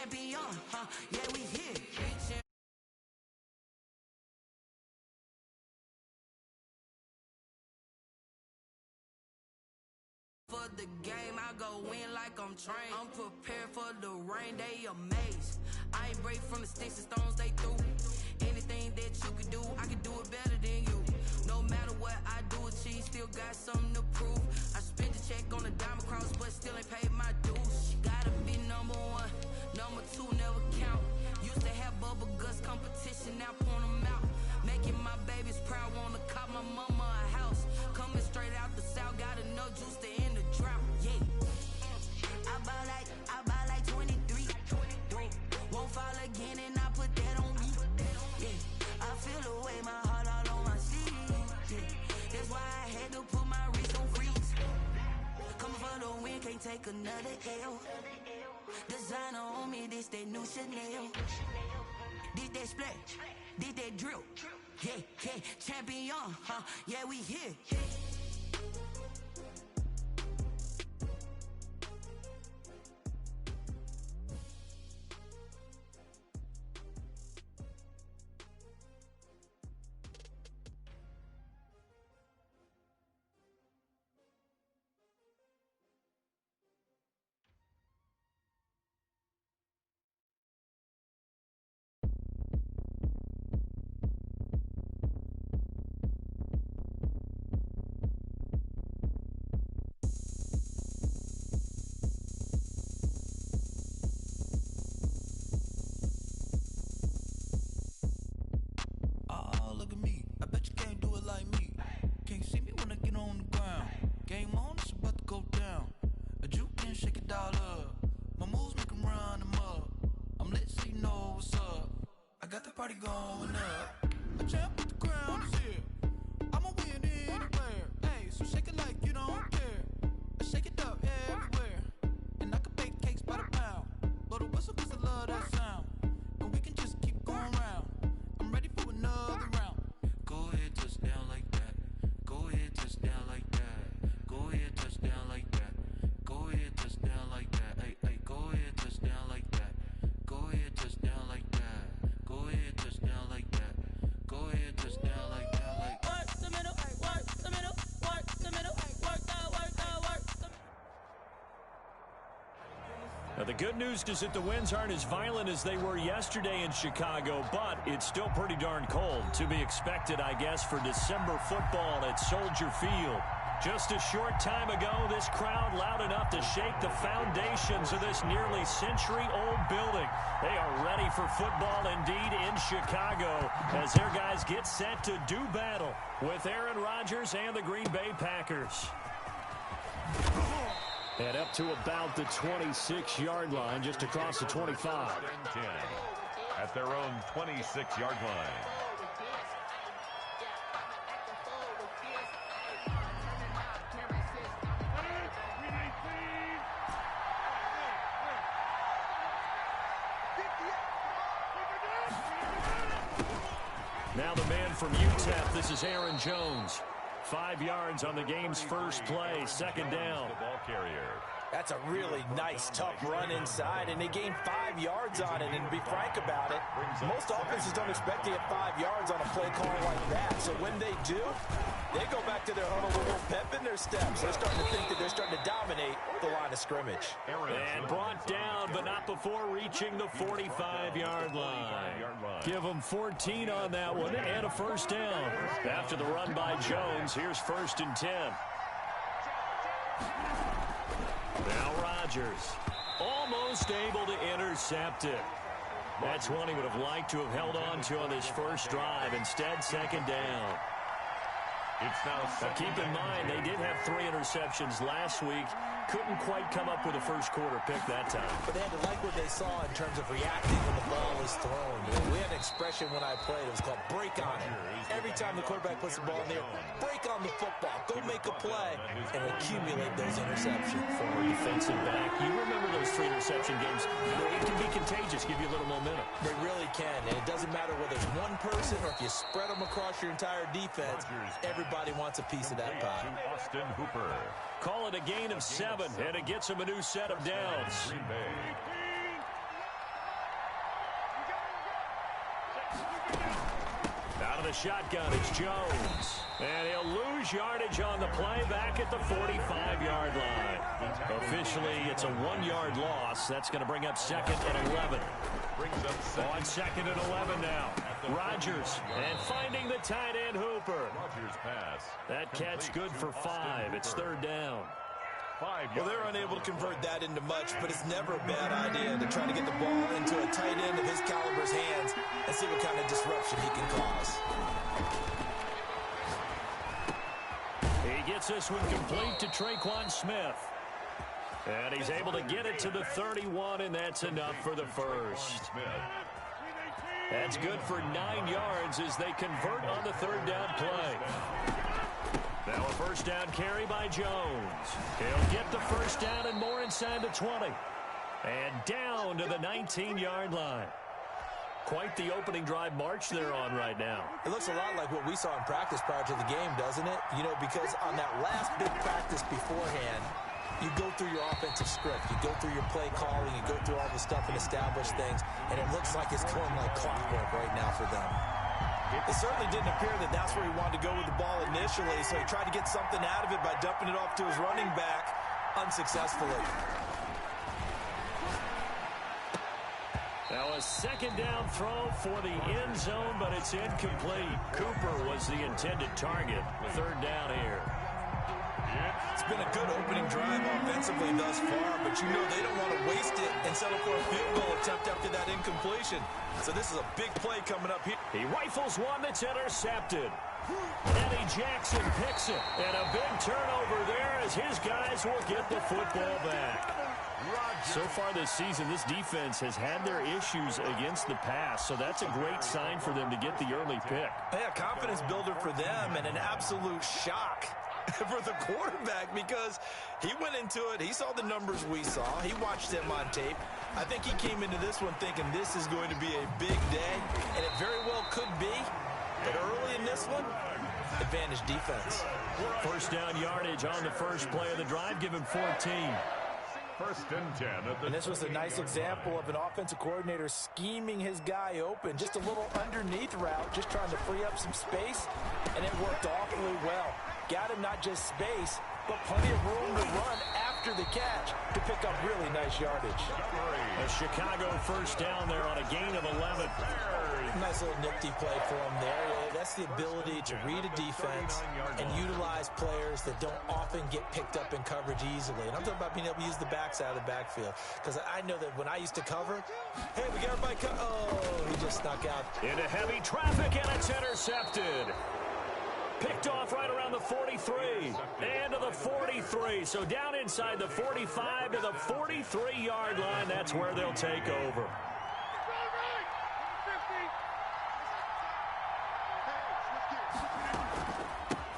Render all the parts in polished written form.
champion, yeah, we here. For the game, I go in like I'm trained. I'm prepared for the rain, they amazed. I ain't break from the sticks and stones they threw. Anything that you could do, I can do it better than you. No matter what I do, achieve, still got something to prove. I spent the check on the diamond cross, but still ain't paid my dues. Gotta be number one, number two never count. Used to have bubble guts competition, now point them out. Making my babies proud, wanna cop my mama a house. Coming straight out the south, got enough juice to end the drought. Yeah, I buy like 23. Won't fall again, and I put that on me. Yeah, I feel the way, my heart all on my sleeve. Yeah, that's why I had to put my wrist on freeze. Coming for the win, can't take another L. Designer on me, this that new Chanel. Did that splash, did that drill. Yeah, yeah, champion, yeah, we here. Party going up. A champ with the crown is here. I'ma win anywhere. Hey, so shake it like you don't care. I shake it up everywhere. And I can bake cakes by the pound. Blow the whistle 'cause I love that sound. And we can just keep going round. I'm ready for another round. Go ahead, touch down like that. Go ahead, touch down like that. Go ahead, touch down like that. Go ahead, touch down like that. Hey, hey, go ahead, touch down like that. Go ahead, touch down like that. Go ahead, touch down like that. Go ahead, touch down like that. Like work the middle, work the middle, work the middle, work the. Now, the good news is that the winds aren't as violent as they were yesterday in Chicago, but it's still pretty darn cold. To be expected, I guess, for December football at Soldier Field. Just a short time ago, this crowd loud enough to shake the foundations of this nearly century-old building. They are ready for football indeed in Chicago as their guys get set to do battle with Aaron Rodgers and the Green Bay Packers. And up to about the 26-yard line, just across the 25. 10 at their own 26-yard line. Now the man from UTEP, this is Aaron Jones. 5 yards on the game's first play, second down. The ball carrier. That's a really nice, tough run inside, and they gained 5 yards on it. And to be frank about it, most offenses don't expect to get 5 yards on a play call like that. So when they do, they go back to their huddle with a little pep in their steps. They're starting to think that they're starting to dominate the line of scrimmage. And brought down, but not before reaching the 45-yard line. Give them 14 on that one and a first down. After the run by Jones, here's 1st and 10. Now Rodgers, almost able to intercept it. That's one he would have liked to have held on to on this first drive. Instead, second down. It's now keep in mind, they did have 3 interceptions last week. Couldn't quite come up with a first quarter pick that time. But they had to like what they saw in terms of reacting when the ball was thrown. We had an expression when I played. It was called break on it. Every time the quarterback puts the ball in there, break on the football. Go make a play and accumulate those interceptions. Former defensive back. You remember those 3 interception games. It can be contagious, give you a little momentum. They really can. And it doesn't matter whether it's one person or if you spread them across your entire defense. Everybody wants a piece of that pie. Austin Hooper. Call it a gain of 7, and it gets him a new set of downs. Out of the shotgun, it's Jones. And he'll lose yardage on the play back at the 45-yard line. Officially, it's a 1-yard loss. That's going to bring up 2nd and 11. On 2nd and 11 now. Rodgers, and finding the tight end Hooper. That catch good for 5. It's 3rd down. Well, they're unable to convert that into much, but it's never a bad idea to try to get the ball into a tight end of his caliber's hands and see what kind of disruption he can cause. He gets this one complete to Traquan Smith. And he's able to get it to the 31, and that's enough for the first. That's good for 9 yards as they convert on the 3rd down play. Now a 1st down carry by Jones. He'll get the 1st down and more inside the 20. And down to the 19-yard line. Quite the opening drive march they're on right now. It looks a lot like what we saw in practice prior to the game, doesn't it? You know, because on that last big practice beforehand, you go through your offensive script. You go through your play calling. You go through all the stuff and establish things. And it looks like it's going like clockwork right now for them. It certainly didn't appear that that's where he wanted to go with the ball initially, so he tried to get something out of it by dumping it off to his running back unsuccessfully. Now a 2nd down throw for the end zone, but it's incomplete. Cooper was the intended target. 3rd down here. It's been a good opening drive offensively thus far, but you know they don't want to waste it and settle for a field goal attempt after that incompletion. So this is a big play coming up here. He rifles one that's intercepted. Eddie Jackson picks it, and a big turnover there as his guys will get the football back. So far this season, this defense has had their issues against the pass, so that's a great sign for them to get the early pick. Yeah, confidence builder for them and an absolute shock for the quarterback because he went into it. He saw the numbers we saw. He watched them on tape. I think he came into this one thinking this is going to be a big day, and it very well could be. But early in this one, advantage defense. 1st down yardage on the first play of the drive. Give him 14. 1st and 10. And this was a nice example of an offensive coordinator scheming his guy open. Just a little underneath route, just trying to free up some space, and it worked awfully well. Got him not just space, but plenty of room to run after the catch to pick up really nice yardage. A Chicago 1st down there on a gain of 11. Nice little nifty play for him there. That's the ability to read a defense and utilize players that don't often get picked up in coverage easily. And I'm talking about being able to use the backside of the backfield. Because I know that when I used to cover, hey, we got everybody oh, he just snuck out. Into heavy traffic, and it's intercepted. Picked off right around the 43 and to the 43. So down inside the 45 to the 43-yard line. That's where they'll take over.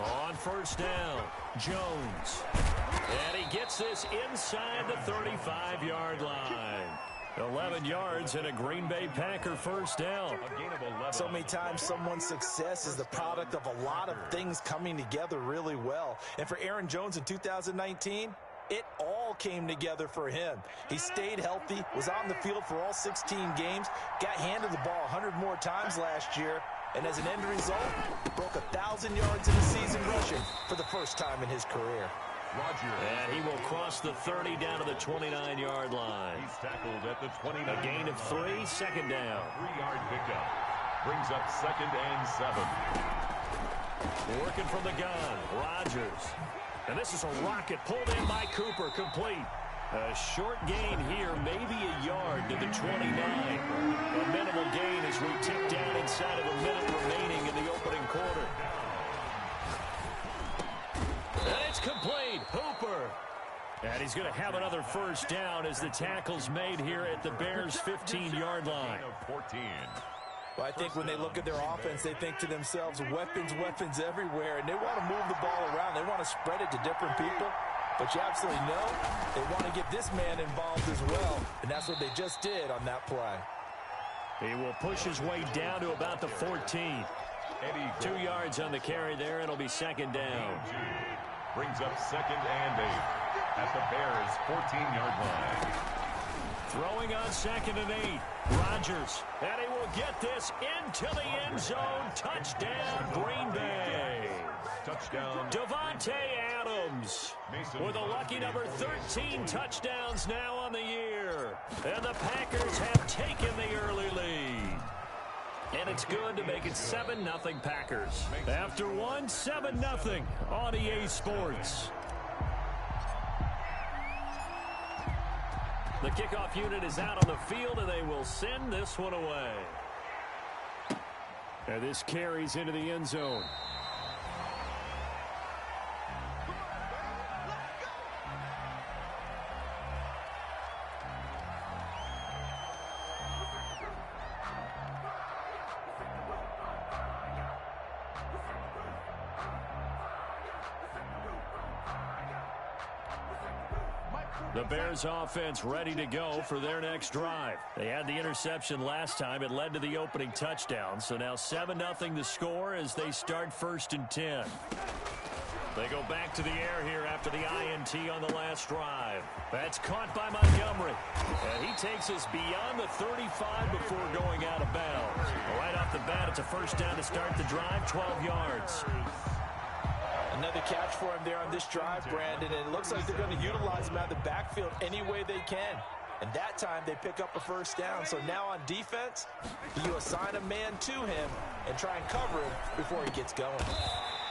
On 1st down, Jones. And he gets this inside the 35-yard line. 11 yards and a Green Bay Packer 1st down. So many times someone's success is the product of a lot of things coming together really well. And for Aaron Jones in 2019, it all came together for him. He stayed healthy, was on the field for all 16 games, got handed the ball 100 more times last year, and as an end result, broke 1,000 yards in a season rushing for the first time in his career. And he will cross the 30 down to the 29-yard line. He's tackled at the 29. A gain of 3, 2nd down. 3-yard pickup. Brings up 2nd and 7. Working from the gun, Rodgers. And this is a rocket pulled in by Cooper, complete. A short gain here, maybe a yard to the 29. A minimal gain as we tick down inside of a minute remaining in the opening quarter. And it's complete. Hooper. And he's going to have another 1st down as the tackle's made here at the Bears' 15-yard line. 14. Well, I think when they look at their offense, they think to themselves, weapons, weapons everywhere, and they want to move the ball around. They want to spread it to different people. But you absolutely know they want to get this man involved as well, and that's what they just did on that play. He will push his way down to about the 14. 2 yards on the carry there. It'll be 2nd down. Brings up 2nd and 8 at the Bears' 14-yard line. Throwing on 2nd and 8. Rodgers. And he will get this into the end zone. Touchdown, Green Bay. Touchdown. Davante Adams with a lucky number 13 touchdowns now on the year. And the Packers have taken the early lead. And it's good to make it 7-0 Packers. After one, 7-0 on EA Sports. The kickoff unit is out on the field, and they will send this one away. And this carries into the end zone. The Bears offense ready to go for their next drive. They had the interception last time. It led to the opening touchdown. So now 7-0 the score as they start 1st and 10. They go back to the air here after the INT on the last drive. That's caught by Montgomery. And he takes us beyond the 35 before going out of bounds. Right off the bat, it's a 1st down to start the drive, 12 yards. Another catch for him there on this drive, Brandon, and it looks like they're going to utilize him out of the backfield any way they can. And that time they pick up a 1st down. So now on defense, you assign a man to him and try and cover him before he gets going.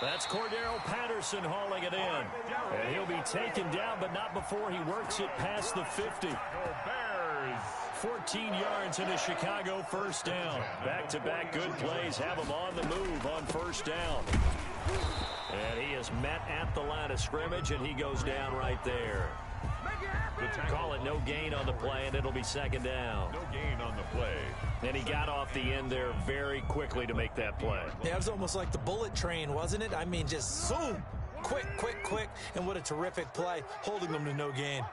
That's Cordero Patterson hauling it in. And he'll be taken down, but not before he works it past the 50. 14 yards in a Chicago 1st down. Back-to-back good plays have him on the move on 1st down. And he is met at the line of scrimmage, and he goes down right there. Call it no gain on the play, and it'll be 2nd down. No gain on the play. And he got off the end there very quickly to make that play. Yeah, it was almost like the bullet train, wasn't it? I mean, just zoom. Quick, quick, quick. And what a terrific play, holding them to no gain.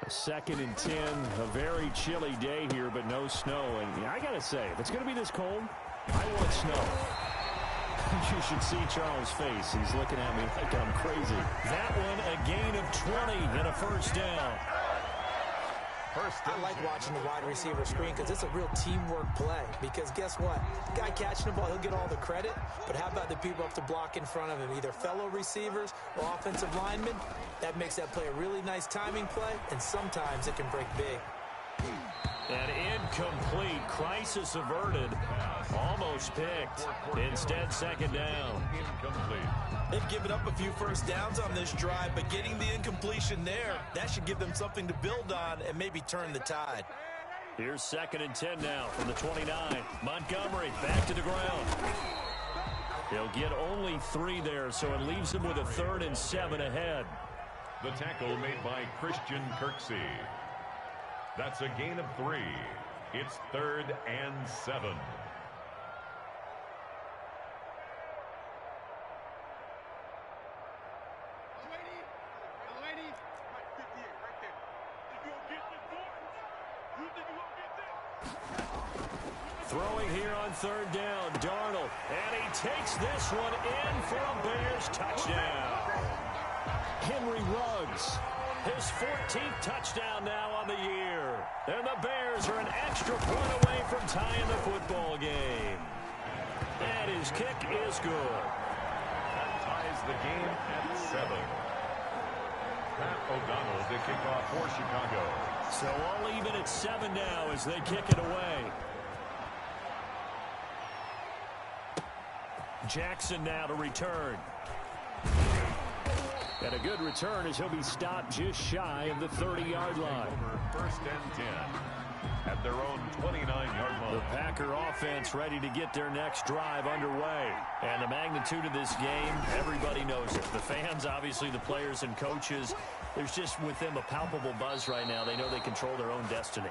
2nd and 10, a very chilly day here, but no snow. And I got to say, if it's going to be this cold, I want snow. You should see Charles' face. He's looking at me like I'm crazy. That one, a gain of 20 and a 1st down. I like watching the wide receiver screen because it's a real teamwork play. Because guess what? The guy catching the ball, he'll get all the credit. But how about the people up to block in front of him? Either fellow receivers or offensive linemen. That makes that play a really nice timing play. And sometimes it can break big. And incomplete. Crisis averted. Almost picked. Instead, 2nd down. Incomplete. They've given up a few 1st downs on this drive, but getting the incompletion there, that should give them something to build on and maybe turn the tide. Here's 2nd and 10 now from the 29. Montgomery back to the ground. He'll get only 3 there, so it leaves him with a 3rd and 7 ahead. The tackle made by Christian Kirksey. That's a gain of 3. It's 3rd and 7. Throwing here on 3rd down, Darnold. And he takes this one in for a Bears touchdown. Henry Ruggs. His 14th touchdown now on the year. And the Bears are an extra point away from tying the football game. And his kick is good. That ties the game at 7. Pat O'Donnell to kick off for Chicago. So all even at 7 now as they kick it away. Jackson now to return. And a good return as he'll be stopped just shy of the 30-yard line. 1st and 10 at their own 29-yard line. The Packer offense ready to get their next drive underway. And the magnitude of this game, everybody knows it. The fans, obviously the players and coaches, there's just with them a palpable buzz right now. They know they control their own destiny.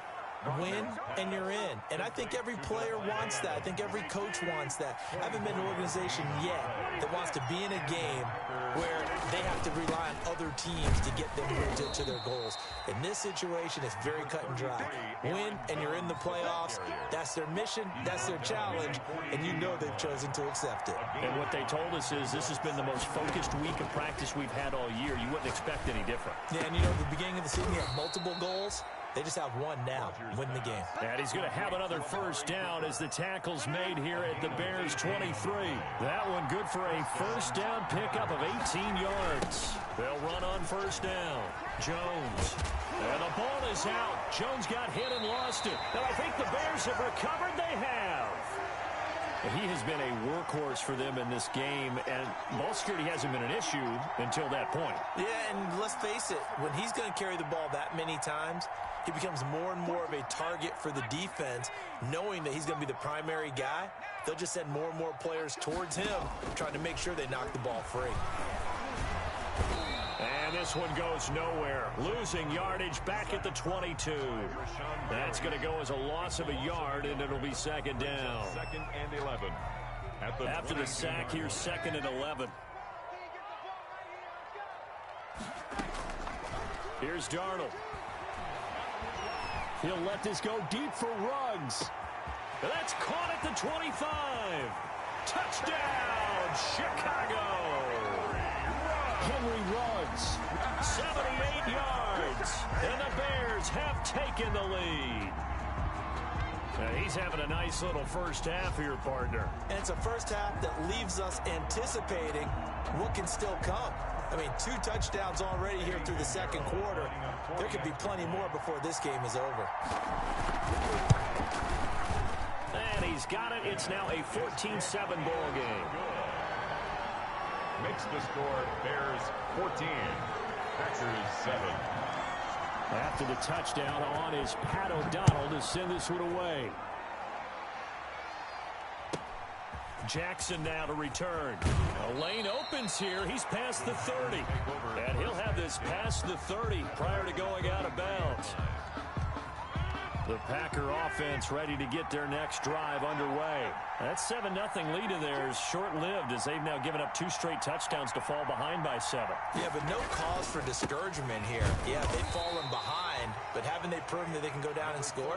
Win, and you're in. And I think every player wants that. I think every coach wants that. I haven't been an organization yet that wants to be in a game where they have to rely on other teams to get them to their goals. In this situation, it's very cut and dry. Win, and you're in the playoffs. That's their mission. That's their challenge. And you know they've chosen to accept it. And what they told us is this has been the most focused week of practice we've had all year. You wouldn't expect any different. Yeah, and you know, at the beginning of the season, you have multiple goals. They just have one now. Win the game. And he's going to have another first down as the tackle's made here at the Bears 23. That one good for a first down pickup of 18 yards. They'll run on first down. Jones. And the ball is out. Jones got hit and lost it. And I think the Bears have recovered. They have. He has been a workhorse for them in this game, and ball security hasn't been an issue until that point. Yeah, and let's face it, when he's going to carry the ball that many times, he becomes more and more of a target for the defense, knowing that he's going to be the primary guy. They'll just send more and more players towards him, trying to make sure they knock the ball free. And this one goes nowhere. Losing yardage back at the 22. That's going to go as a loss of a yard, and it'll be second down. Second and 11. After the sack, here's second and 11. Here's Darnold. He'll let this go deep for Ruggs. That's caught at the 25. Touchdown, Chicago. Henry Ruggs, 78 yards, and the Bears have taken the lead. He's having a nice little first half here, partner. And it's a first half that leaves us anticipating what can still come. I mean, 2 touchdowns already here through the second quarter. There could be plenty more before this game is over. And he's got it. It's now a 14-7 ball game. Makes the score Bears 14, Packers 7. After the touchdown on is Pat O'Donnell to send this one away. Jackson now to return. A lane opens here. He's past the 30. And he'll have this past the 30 prior to going out of bounds. The Packer offense ready to get their next drive underway. That 7-0 lead of theirs short-lived as they've now given up 2 straight touchdowns to fall behind by 7. Yeah, but no cause for discouragement here. Yeah, they've fallen behind, but haven't they proven that they can go down and score?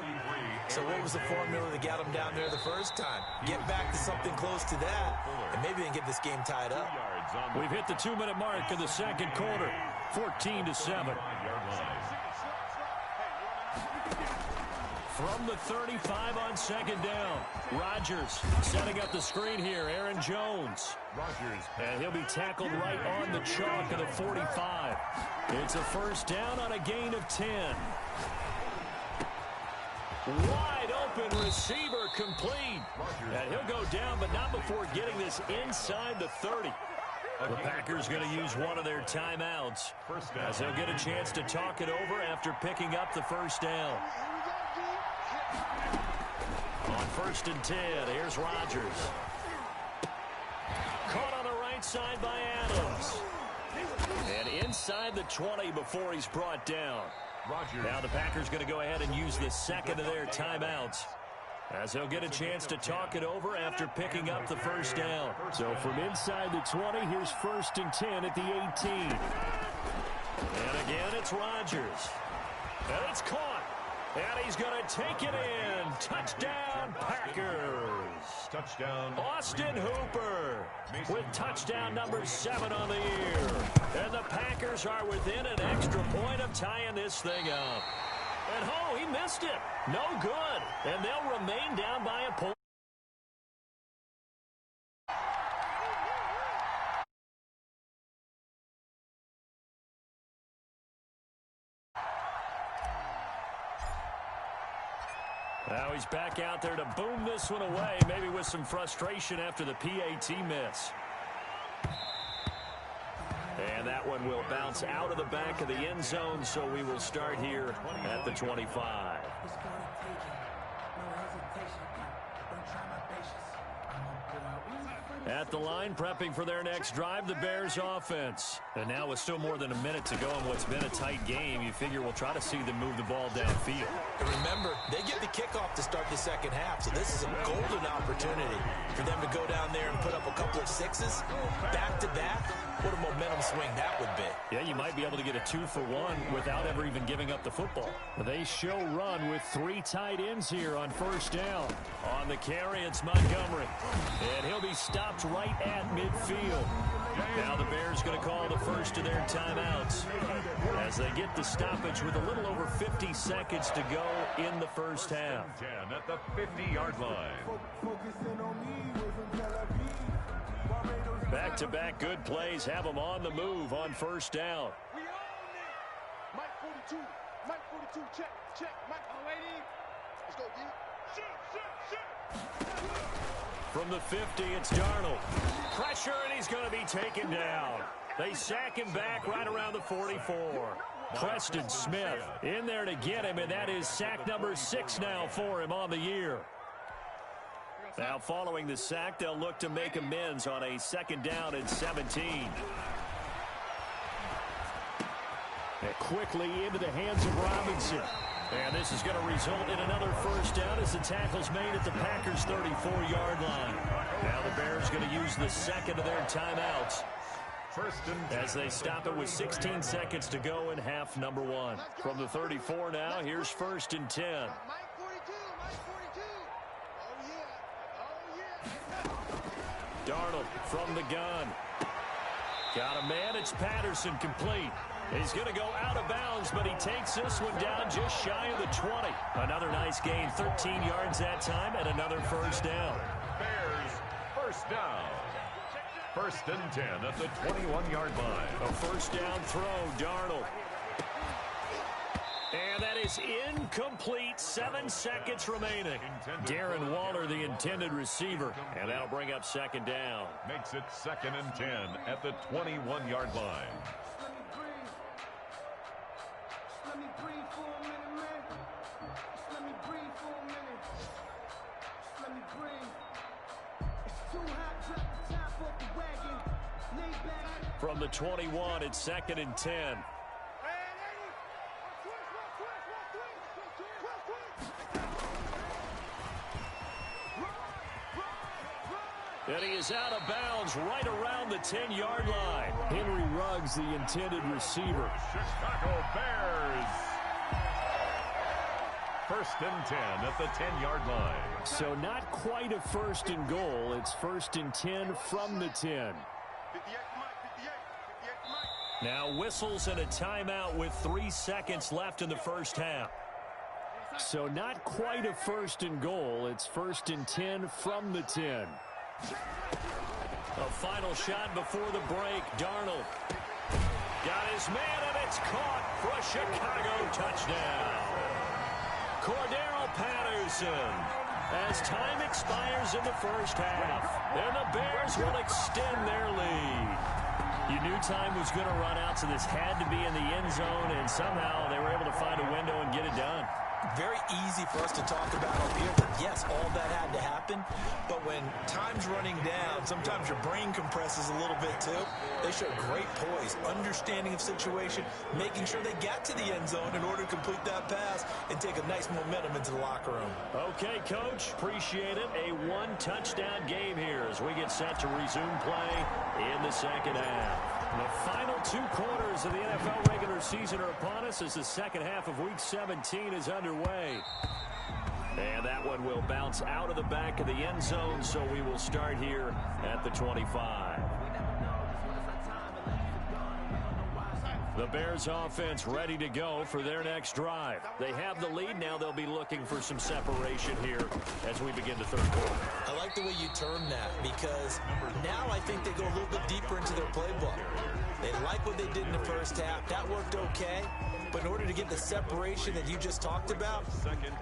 So what was the formula that got them down there the first time? Get back to something close to that, and maybe they can get this game tied up. We've hit the 2-minute mark in the second quarter, 14-7. From the 35 on second down. Rodgers setting up the screen here. Aaron Jones. And he'll be tackled right on the chalk of the 45. It's a first down on a gain of 10. Wide open receiver complete. And he'll go down, but not before getting this inside the 30. The Packers going to use one of their timeouts as they'll get a chance to talk it over after picking up the first down. On 1st and 10, here's Rodgers. Caught on the right side by Adams. And inside the 20 before he's brought down. Now the Packers going to go ahead and use the second of their timeouts as they'll get a chance to talk it over after picking up the first down. So from inside the 20, here's 1st and 10 at the 18. And again, it's Rodgers. And it's caught. And he's going to take it in. Touchdown, Packers. Touchdown. Austin Hooper with touchdown number 7 on the year. And the Packers are within an extra point of tying this thing up. And oh, he missed it. No good. And they'll remain down by a point. Now he's back out there to boom this one away, maybe with some frustration after the PAT miss. And that one will bounce out of the back of the end zone, so we will start here at the 25. At the line, prepping for their next drive, the Bears offense. And now with still more than a minute to go in what's been a tight game, you figure we'll try to see them move the ball downfield. And remember, they get the kickoff to start the second half, so this is a golden opportunity for them to go down there and put up a couple of sixes back-to-back. What a momentum swing that would be. Yeah, you might be able to get a 2-for-1 without ever even giving up the football. They show run with 3 tight ends here on first down. On the carry, it's Montgomery. And he'll be stopped right at midfield. Now the Bears going to call the first of their timeouts as they get the stoppage with a little over 50 seconds to go in the first half. 10 at the 50-yard line. Back-to-back good plays have them on the move on first down. We own it. Mike 42. Mike 42. Check. Mike. Oh, waiting. Let's go, D. Shoot. From the 50, it's Darnold. Pressure, and he's going to be taken down. They sack him back right around the 44. Preston Smith in there to get him, and that is sack number 6 now for him on the year. Now, following the sack, they'll look to make amends on a second down and 17. And quickly into the hands of Robinson. And this is going to result in another first down as the tackle's made at the Packers' 34-yard line. Now the Bears going to use the second of their timeouts as they stop it with 16 seconds to go in half number 1. From the 34 now, here's first and 10. Mike 42. Mike 42. Oh, yeah. Darnold from the gun. Got a man. It's Patterson, complete. He's going to go out of bounds, but he takes this one down just shy of the 20. Another nice gain, 13 yards that time, and another first down. Bears first down. First and 10 at the 21-yard line. A first down throw, Darnold. And that is incomplete. 7 seconds remaining. Darren Waller, the intended receiver. And that'll bring up second down. Makes it second and 10 at the 21-yard line. From the 21, it's second and 10. And he is out of bounds right around the 10-yard line. Henry Ruggs, the intended receiver. Chicago Bears. First and 10 at the 10-yard line. So not quite a first and goal. It's first and 10 from the 10. Now whistles and a timeout with 3 seconds left in the first half. So not quite a first and goal. It's first and 10 from the 10. A final shot before the break. Darnold got his man, and it's caught for a Chicago touchdown. Cordero Patterson. As time expires in the first half, and the Bears will extend their lead. You knew time was going to run out, so this had to be in the end zone, and somehow they were able to find a window and get it done. Very easy for us to talk about up here that, yes, all that had to happen, but when time's running down, sometimes your brain compresses a little bit too. They showed great poise, understanding of situation, making sure they got to the end zone in order to complete that pass and take a nice momentum into the locker room. Okay, Coach, appreciate it. A one-touchdown game here as we get set to resume play in the second half. The final 2 quarters of the NFL regular season are upon us as the second half of Week 17 is underway. And that one will bounce out of the back of the end zone, so we will start here at the 25. The Bears offense ready to go for their next drive. They have the lead. Now they'll be looking for some separation here as we begin the third quarter. I like the way you term that because now I think they go a little bit deeper into their playbook. They like what they did in the first half. That worked okay. But in order to get the separation that you just talked about,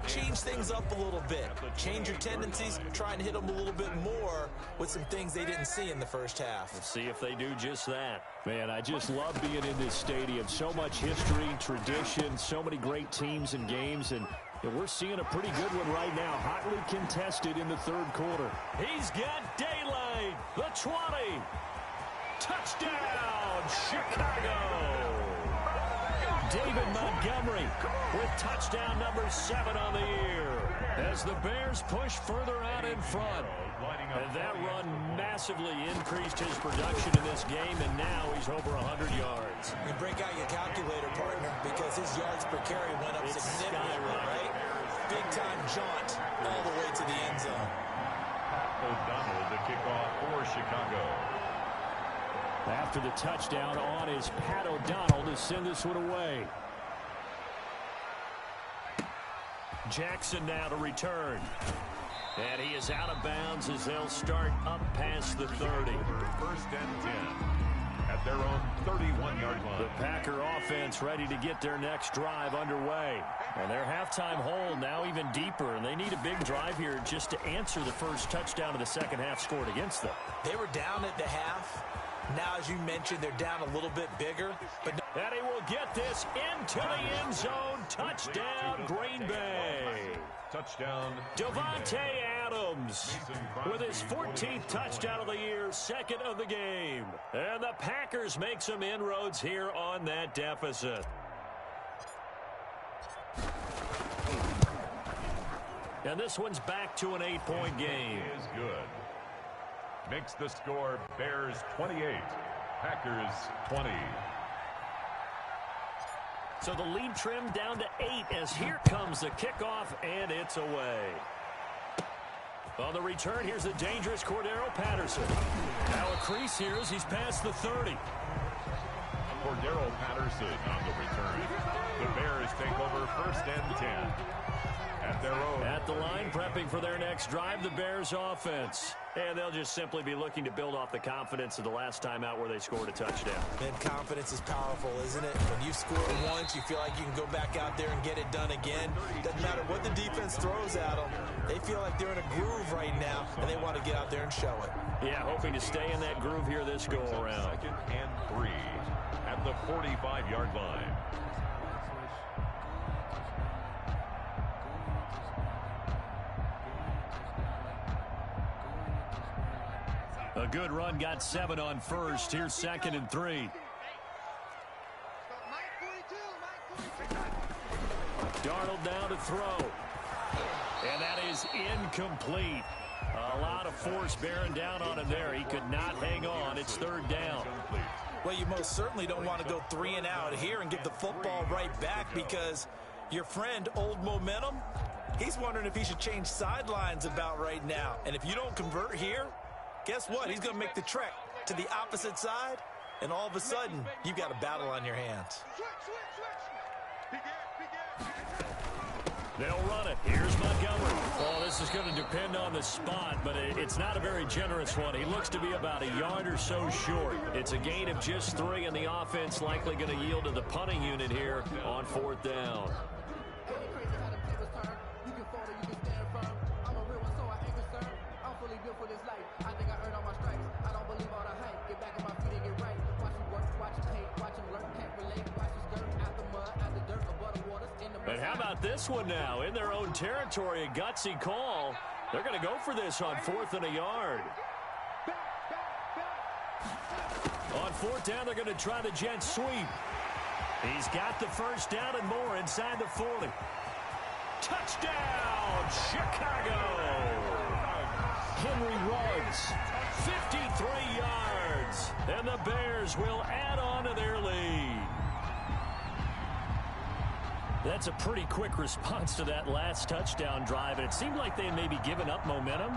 change things up a little bit. Change your tendencies, try and hit them a little bit more with some things they didn't see in the first half. Let's see if they do just that. Man, I just love being in this stadium. So much history, tradition, so many great teams and games, and we're seeing a pretty good one right now. Hotly contested in the third quarter. He's got daylight. The 20. Touchdown, Chicago. David Montgomery with touchdown number 7 on the year as the Bears push further out in front. And that run massively increased his production in this game, and now he's over 100 yards. You break out your calculator, partner, because his yards per carry went up significantly, right? Big-time jaunt all the way to the end zone. O'Donnell to kick off for Chicago. After the touchdown on is Pat O'Donnell to send this one away. Jackson now to return. And he is out of bounds as they'll start up past the 30. First and 10 at their own 31-yard line. The Packer offense ready to get their next drive underway. And their halftime hole now even deeper, and they need a big drive here just to answer the first touchdown of the second half scored against them. They were down at the half. Now, as you mentioned, they're down a little bit bigger. But and he will get this into the end zone. Touchdown, Green Bay. Touchdown, Devontae Adams with his 14th touchdown of the year, second of the game. And the Packers make some inroads here on that deficit. And this one's back to an 8-point game. Is good. Makes the score Bears 28, Packers 20. So the lead trimmed down to 8 as here comes the kickoff, and it's away. On the return, here's the dangerous Cordero Patterson. Now a crease here as he's past the 30. Cordero Patterson on the return. The Bears take over first and 10. At their own. At the line, prepping for their next drive, the Bears offense. And they'll just simply be looking to build off the confidence of the last time out where they scored a touchdown. And confidence is powerful, isn't it? When you've scored once, you feel like you can go back out there and get it done again. Doesn't matter what the defense throws at them. They feel like they're in a groove right now, and they want to get out there and show it. Yeah, hoping to stay in that groove here this go-around. Second and 3 at the 45-yard line. A good run, got 7 on first. Here's second and 3. Darnold down to throw. And that is incomplete. A lot of force bearing down on him there. He could not hang on. It's third down. Well, you most certainly don't want to go 3 and out here and give the football right back because your friend, Old Momentum, he's wondering if he should change sidelines about right now. And if you don't convert here, guess what? He's going to make the trek to the opposite side, and all of a sudden, you've got a battle on your hands. They'll run it. Here's Montgomery. Oh, this is going to depend on the spot, but it's not a very generous one. He looks to be about a yard or so short. It's a gain of just 3, and the offense likely going to yield to the punting unit here on fourth down. But how about this one now? In their own territory, a gutsy call. They're going to go for this on 4th and a yard. On 4th down, they're going to try the jet sweep. He's got the first down and more inside the 40. Touchdown, Chicago! Henry runs 53 yards, and the Bears will add on to their lead. That's a pretty quick response to that last touchdown drive, and it seemed like they had maybe given up momentum.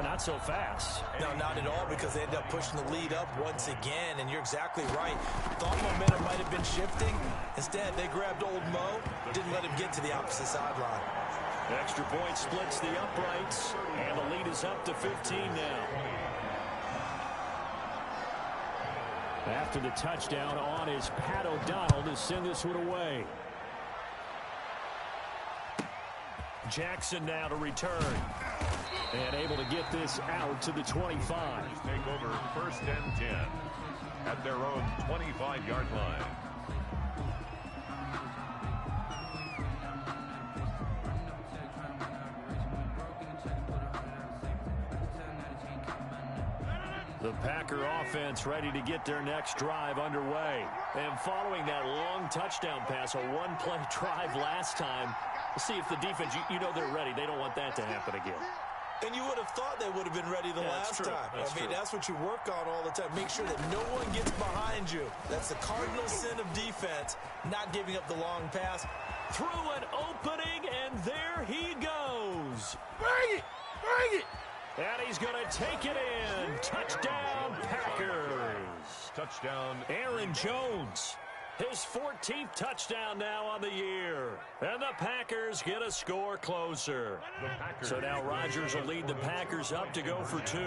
Not so fast. No, not at all, because they ended up pushing the lead up once again, and you're exactly right. Thought momentum might have been shifting. Instead, they grabbed Old Mo, didn't let him get to the opposite sideline. Extra point splits the uprights, and the lead is up to 15 now. After the touchdown, on is Pat O'Donnell to send this one away. Jackson now to return. And able to get this out to the 25. Take over first and 10 at their own 25-yard line. The Packer offense ready to get their next drive underway. And following that long touchdown pass, a one-play drive last time, let's see if the defense, you know they're ready. They don't want that to happen again. And you would have thought they would have been ready the last time. That's what you work on all the time. Make sure that no one gets behind you. That's the cardinal sin of defense, not giving up the long pass. Through an opening, and there he goes. Bring it! Bring it! And he's going to take it in. Touchdown, Packers. Touchdown, Aaron Jones. His 14th touchdown now on the year. And the Packers get a score closer. So now Rodgers will lead the Packers up to go for 2.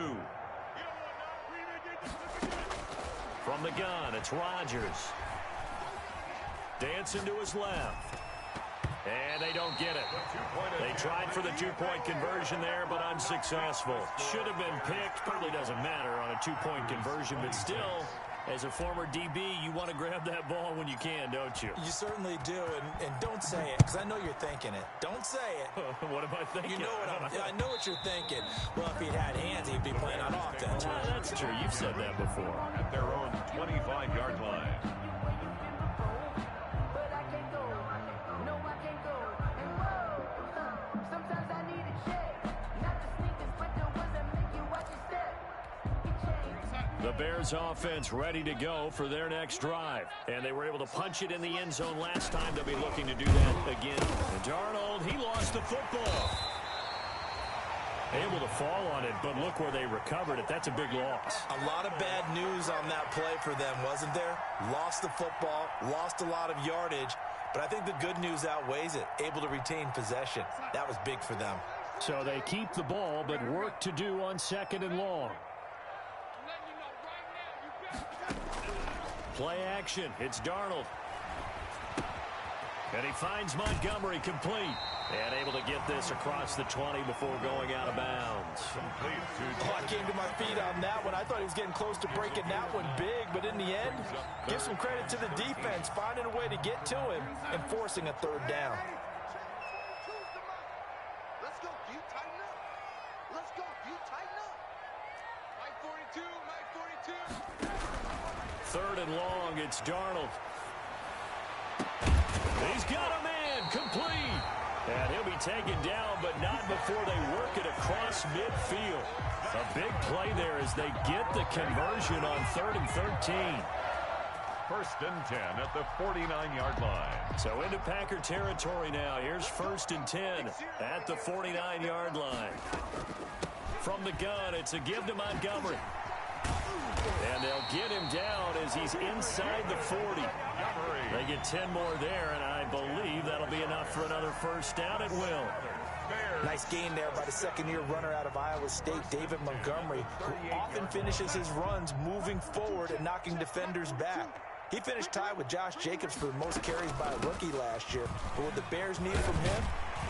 From the gun, it's Rodgers. Dancing to his left. And they don't get it. They tried for the two-point conversion there, but unsuccessful. Should have been picked. Probably doesn't matter on a two-point conversion, but still, as a former DB, you want to grab that ball when you can, don't you? You certainly do, and don't say it, because I know you're thinking it. Don't say it. What am I thinking? You know I know what you're thinking. Well, if he'd had hands, he'd be playing on offense. That's true. You've said that before. At their own 25-yard line. The Bears offense ready to go for their next drive. And they were able to punch it in the end zone last time. They'll be looking to do that again. And Darnold, he lost the football. Able to fall on it, but look where they recovered it. That's a big loss. A lot of bad news on that play for them, wasn't there? Lost the football, lost a lot of yardage, but I think the good news outweighs it. Able to retain possession. That was big for them. So they keep the ball, but work to do on 2nd and long. Play action. It's Darnold. And he finds Montgomery complete. And able to get this across the 20 before going out of bounds. I came to my feet on that one. I thought he was getting close to breaking that one big, but in the end, give some credit to the defense, finding a way to get to him and forcing a 3rd down. Let's go, you tighten up. Let's go, you tighten up. Mike 42, Mike 42. 3rd and long, it's Darnold. He's got a man, complete. And he'll be taken down, but not before they work it across midfield. A big play there as they get the conversion on 3rd and 13. 1st and 10 at the 49-yard line. So into Packer territory now. Here's 1st and 10 at the 49-yard line. From the gun, it's a give to Montgomery. And they'll get him down as he's inside the 40. They get 10 more there, and I believe that'll be enough for another 1st down. It will. Nice gain there by the 2nd-year runner out of Iowa State, David Montgomery, who often finishes his runs moving forward and knocking defenders back. He finished tied with Josh Jacobs for the most carries by a rookie last year. But what the Bears need from him,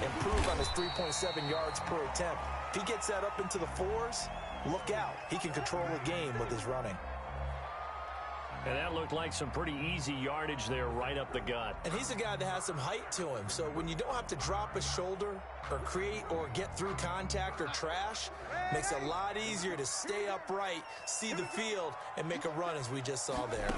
improve on his 3.7 yards per attempt. If he gets that up into the 4s, look out. He can control the game with his running. And that looked like some pretty easy yardage there right up the gut. And he's a guy that has some height to him. So when you don't have to drop a shoulder or create or get through contact or trash, makes it a lot easier to stay upright, see the field, and make a run as we just saw there.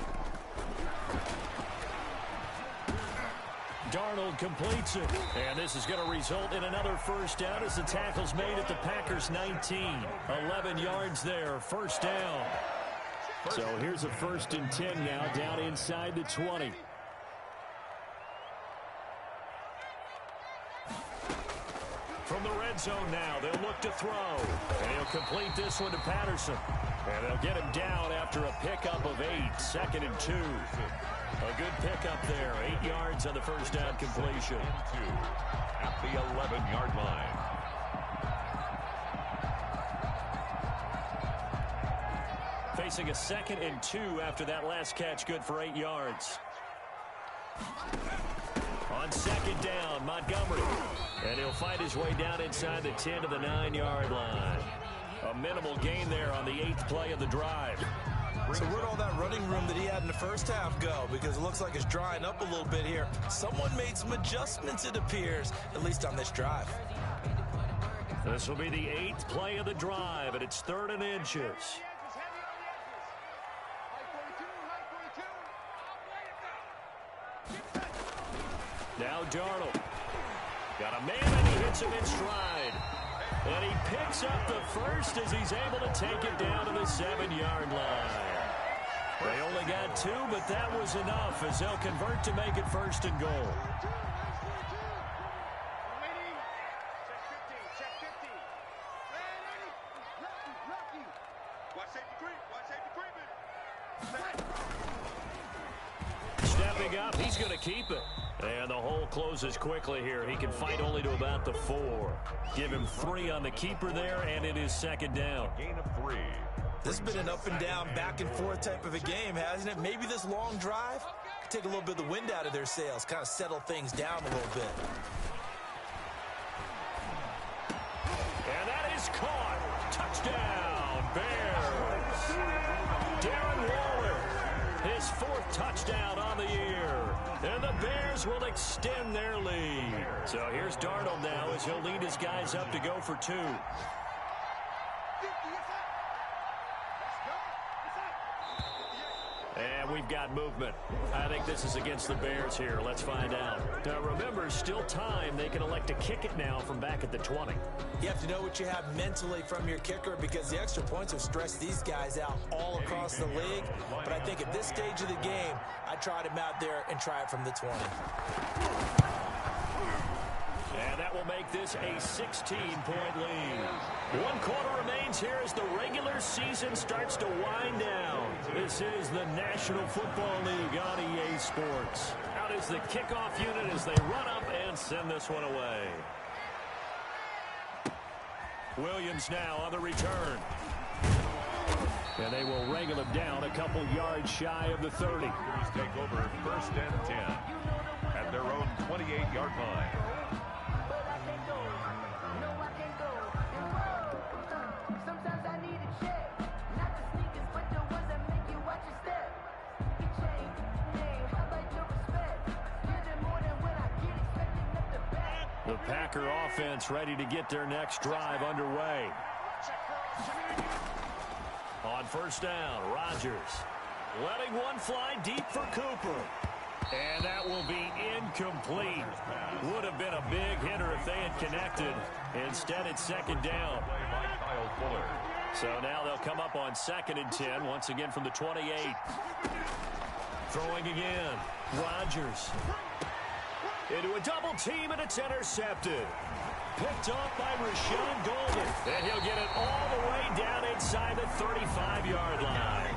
Darnold completes it. And this is going to result in another 1st down as the tackle's made at the Packers 19. 11 yards there, 1st down. So here's a 1st and 10 now down inside the 20. From the red zone now, they'll look to throw. And he'll complete this one to Patterson. And they'll get him down after a pickup of 8. 2nd and 2. A good pickup there. 8 yards on the 1st down completion. At the 11-yard line. Facing a 2nd and 2 after that last catch, good for 8 yards. On 2nd down, Montgomery. And he'll fight his way down inside the 10 to the 9-yard line. A minimal gain there on the 8th play of the drive. So where'd all that running room that he had in the 1st half go? Because it looks like it's drying up a little bit here. Someone made some adjustments, it appears, at least on this drive. This will be the 8th play of the drive, and it's 3rd and inches. Now Darnold. Got a man, and he hits him in stride. And he picks up the 1st as he's able to take it down to the 7-yard line. They only got 2, but that was enough as they'll convert to make it 1st and goal. stepping up. He's going to keep it. And the hole closes quickly here. He can fight only to about the 4. Give him 3 on the keeper there, and it is second down. Gain of 3. This has been an up and down, back and forth type of a game, hasn't it? Maybe this long drive could take a little bit of the wind out of their sails, kind of settle things down a little bit. And that is caught. Touchdown, Bears. Darren Waller, his 4th touchdown on the year. And the Bears will extend their lead. So here's Darnold now as he'll lead his guys up to go for 2. And we've got movement. I think this is against the Bears here. Let's find out. Now, remember, still time. They can elect to kick it now from back at the 20. You have to know what you have mentally from your kicker because the extra points have stressed these guys out all across the league. But I think at this stage of the game, I tried him out there and try it from the 20. And that will make this a 16-point lead. 1 quarter remains here as the regular season starts to wind down. This is the National Football League on EA Sports. Out is the kickoff unit as they run up and send this one away. Williams now on the return. And they will wrangle him down a couple yards shy of the 30. Take over 1st and 10 at their own 28-yard line. The Packer offense ready to get their next drive underway. On 1st down, Rodgers letting one fly deep for Cooper. And that will be incomplete. Would have been a big hitter if they had connected. Instead, it's 2nd down. So now they'll come up on 2nd and 10, once again from the 28. Throwing again. Rodgers. Into a double team, and it's intercepted. Picked off by Rashawn Golden. And he'll get it all the way down inside the 35-yard line.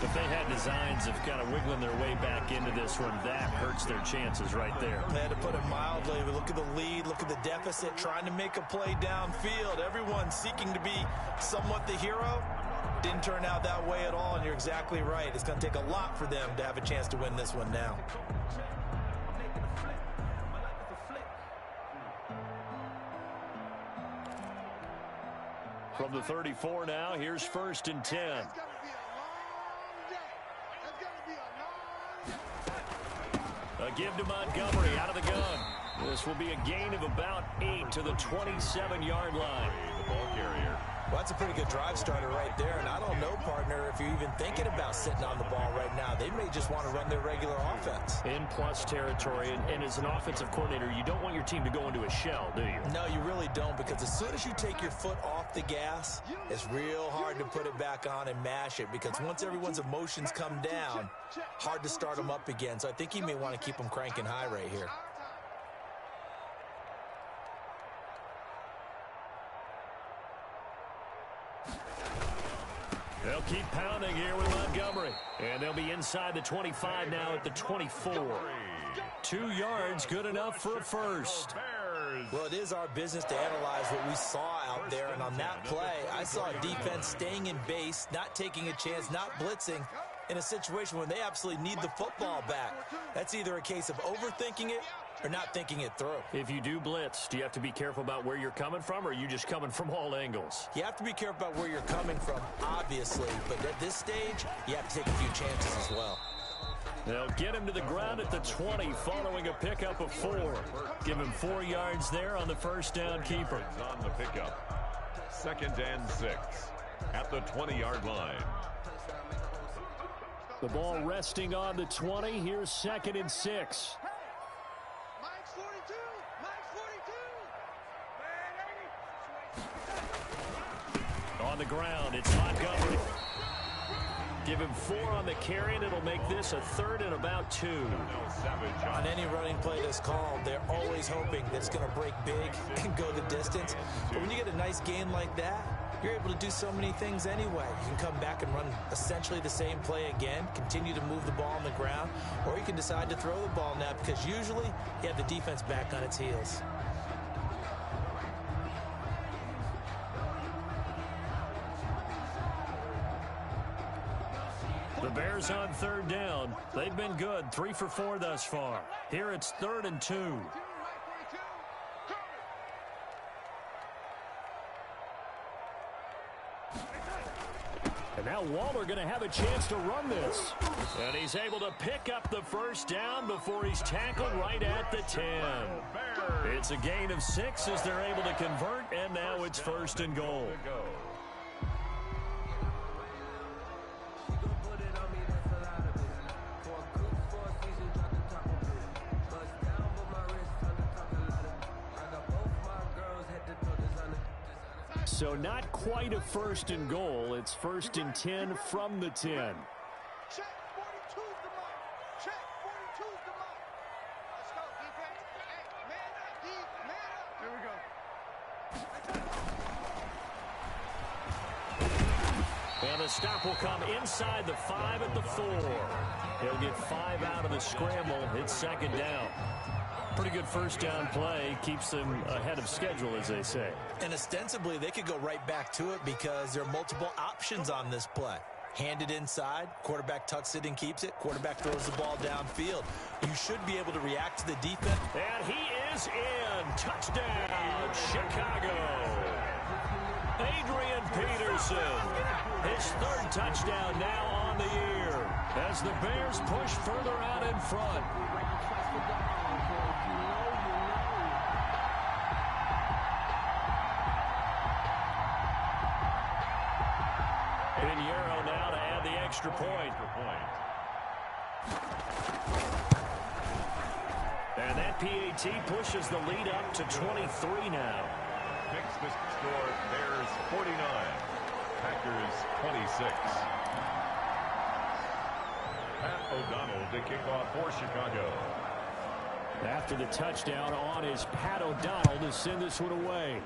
If they had designs of kind of wiggling their way back into this one, that hurts their chances right there. They had to put it mildly. But look at the lead, look at the deficit, trying to make a play downfield. Everyone seeking to be somewhat the hero. Didn't turn out that way at all, and you're exactly right. It's going to take a lot for them to have a chance to win this one now. From the 34 now, here's 1st and 10. A give to Montgomery out of the gun. This will be a gain of about 8 to the 27-yard line. The ball carrier. Well, that's a pretty good drive starter right there. And I don't know, partner, if you're even thinking about sitting on the ball right now. They may just want to run their regular offense. In plus territory, and as an offensive coordinator, you don't want your team to go into a shell, do you? No, you really don't, because as soon as you take your foot off the gas, it's real hard to put it back on and mash it, because once everyone's emotions come down, hard to start them up again. So I think he may want to keep them cranking high right here. They'll keep pounding here with Montgomery. And they'll be inside the 25 now at the 24. 2 yards, good enough for a first. Well, it is our business to analyze what we saw out there. And on that play, I saw a defense staying in base, not taking a chance, not blitzing in a situation when they absolutely need the football back. That's either a case of overthinking it or not thinking it through. If you do blitz, do you have to be careful about where you're coming from, or are you just coming from all angles? You have to be careful about where you're coming from, obviously. But at this stage, you have to take a few chances as well. They'll get him to the ground at the 20 following a pickup of 4. Give him 4 yards there on the first down keeper. On the pickup. 2nd and 6 at the 20-yard line. The ball resting on the 20. Here's 2nd and 6. Mike's 42. Mike's 42. On the ground, it's Montgomery. Give him 4 on the carry, and it'll make this a 3rd and about 2. On any running play that's called, they're always hoping that it's going to break big and go the distance. But when you get a nice gain like that, you're able to do so many things anyway. You can come back and run essentially the same play again, continue to move the ball on the ground, or you can decide to throw the ball now because usually you have the defense back on its heels. The Bears on 3rd down. They've been good, 3 for 4 thus far. Here it's 3rd and 2. And now Waller going to have a chance to run this. And he's able to pick up the 1st down before he's tackled right at the 10. It's a gain of 6 as they're able to convert, and now it's 1st and goal. So not quite a 1st and goal. It's 1st and 10 from the 10. Check, 42's the mark. Check, 42's the mark. Let's go, defense. Hey, man up, D, man up. Here we go. And the stop will come inside the 5 at the 4. He'll get 5 out of the scramble. It's 2nd down. Pretty good 1st down play. Keeps them ahead of schedule, as they say. And ostensibly, they could go right back to it because there are multiple options on this play. Hand it inside, quarterback tucks it and keeps it, quarterback throws the ball downfield. You should be able to react to the defense. And he is in. Touchdown, Chicago. Adrian Peterson. His 3rd touchdown now on the year as the Bears push further out in front. Pinheiro now to add the extra point. And that PAT pushes the lead up to 23 now. Fix the score. Bears 49. Packers 26. Pat O'Donnell to kick off for Chicago. After the touchdown on is Pat O'Donnell to send this one away.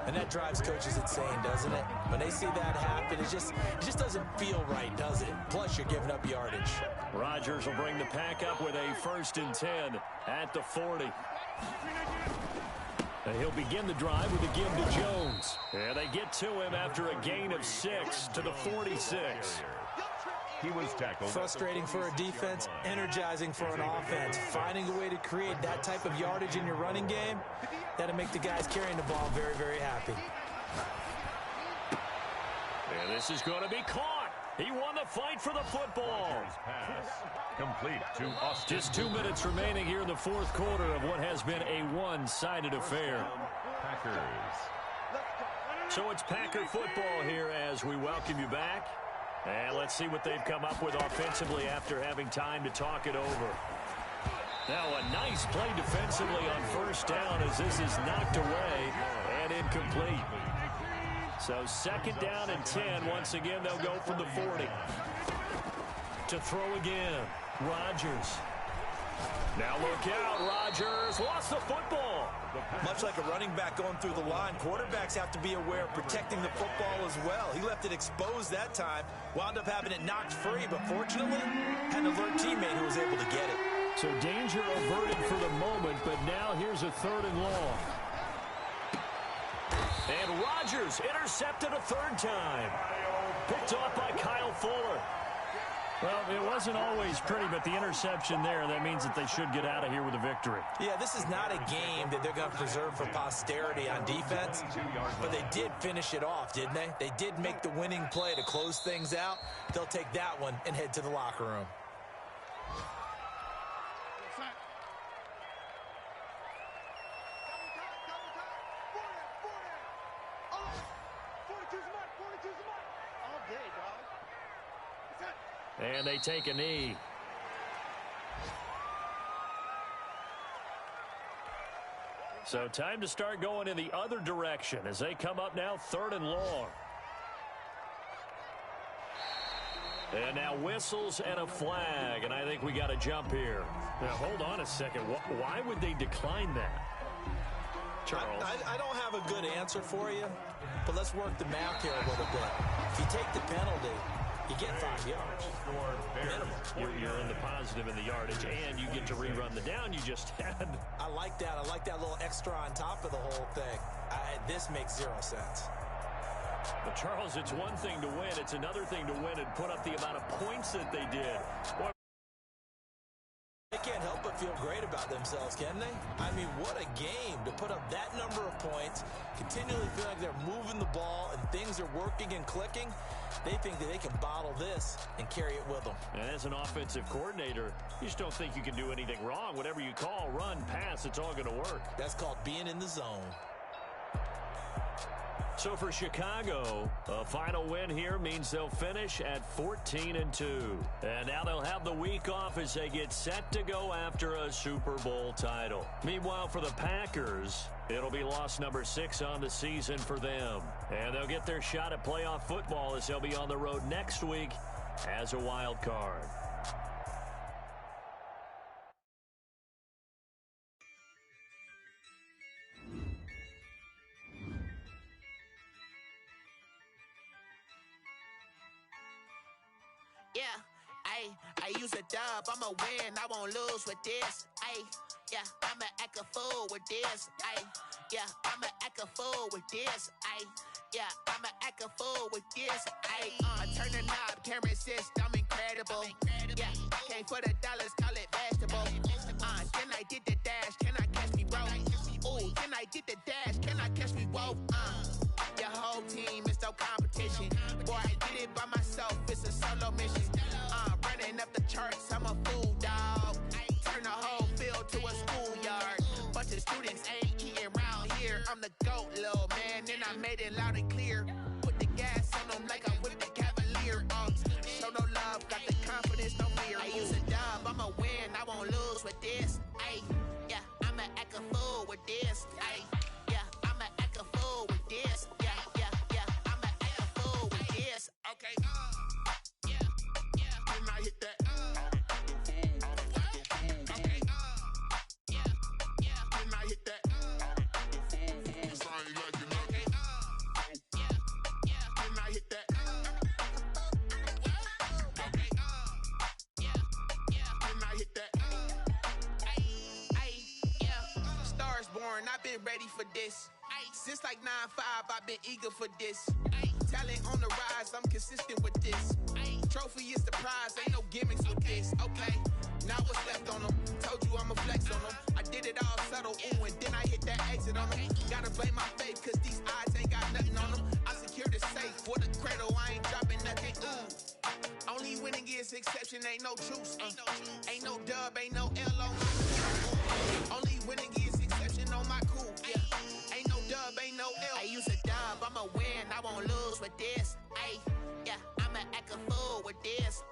And that drives coaches insane, doesn't it? When they see that happen, it just doesn't feel right, does it? Plus, you're giving up yardage. Rodgers will bring the pack up with a 1st and 10 at the 40. And he'll begin the drive with a give to Jones. And they get to him after a gain of 6 to the 46. He was tackled. Frustrating for a defense, energizing for an offense. Finding a way to create that type of yardage in your running game, that'll make the guys carrying the ball very, very happy. And this is going to be caught. He won the fight for the football. Pass complete to Austin. Just 2 minutes remaining here in the 4th quarter of what has been a one-sided affair. Packers. So it's Packer football here as we welcome you back. And let's see what they've come up with offensively after having time to talk it over. Now a nice play defensively on 1st down as this is knocked away and incomplete. So 2nd down and 10. Once again, they'll go from the 40. To throw again. Rodgers. Now look out. Rodgers lost the football. Much like a running back going through the line, quarterbacks have to be aware of protecting the football as well. He left it exposed that time, wound up having it knocked free, but fortunately, had an alert teammate who was able to get it. So danger averted for the moment, but now here's a 3rd and long. And Rodgers intercepted a 3rd time. Picked off by Kyle Fuller. Well, it wasn't always pretty, but the interception there, that means that they should get out of here with a victory. Yeah, this is not a game that they're going to preserve for posterity on defense, but they did finish it off, didn't they? They did make the winning play to close things out. They'll take that one and head to the locker room. And they take a knee. So time to start going in the other direction as they come up now 3rd and long. And now whistles and a flag, and I think we got to jump here. Now, hold on a second. Why would they decline that? Charles? I don't have a good answer for you, but let's work the math here a little bit. If you take the penalty, you get 5 yards. You're in the positive in the yardage, and you get to rerun the down you just had. I like that. I like that little extra on top of the whole thing. This makes 0 sense. But, Charles, it's one thing to win. It's another thing to win and put up the amount of points that they did. Boy, they can't help but feel great about themselves, can they? I mean, what a game to put up that number of points, continually feel like they're moving the ball and things are working and clicking. They think that they can bottle this and carry it with them. And as an offensive coordinator, you just don't think you can do anything wrong. Whatever you call, run, pass, it's all going to work. That's called being in the zone. So for Chicago, a final win here means they'll finish at 14-2. And now they'll have the week off as they get set to go after a Super Bowl title. Meanwhile, for the Packers, it'll be loss number 6 on the season for them. And they'll get their shot at playoff football as they'll be on the road next week as a wild card. Yeah, I use a dub, I'ma win, I won't lose with this. Yeah, I'ma act a fool with this. Yeah, I'ma act a fool with this. Yeah, I'ma act a fool with this. I turn the knob, camera assist, I'm incredible. Yeah, came for the dollars, call it vegetable. Then I did the dash, can I catch me, bro? Ooh, then I did the dash, can I catch me, whoa? Your whole team is no competition. Boy, I did it by myself, it's a solo mission. Running up the charts, I'm a fool, dog. Turn the whole field to a schoolyard. Bunch of students ain't eating round here. I'm the GOAT, little man, and I made it loud and clear. Put the gas on them like I'm with the Cavalier. Show no love, got the confidence, no fear. I use a dub, I'ma win, I won't lose with this. Yeah, I'ma act a fool with this. Yeah, I'ma act a fool with this. Yeah, I'ma act a fool with this. Okay, can I hit that? Okay, can I hit that? Can I hit that? Okay, can I hit that? Yeah, Stars born, I've been ready for this. Since like 9-5, I've been eager for this. Talent on the rise, I'm consistent with this. Trophy is the prize, ain't no gimmicks with this. Okay, now what's left on them? Told you I'ma flex on them. I did it all subtle, ooh, and then I hit that exit on them. Gotta blame my faith, cause these odds ain't got nothing on them. I secure the safe for the cradle, I ain't dropping nothing, ooh. Only winning is exception, ain't no truce. Ain't no dub, ain't no L on my cool. Only winning is exception on my cool, yeah. Ain't no dub, ain't no L. I use a dub, I'ma win, I won't lose with this. Yeah, I'ma act a fool with this.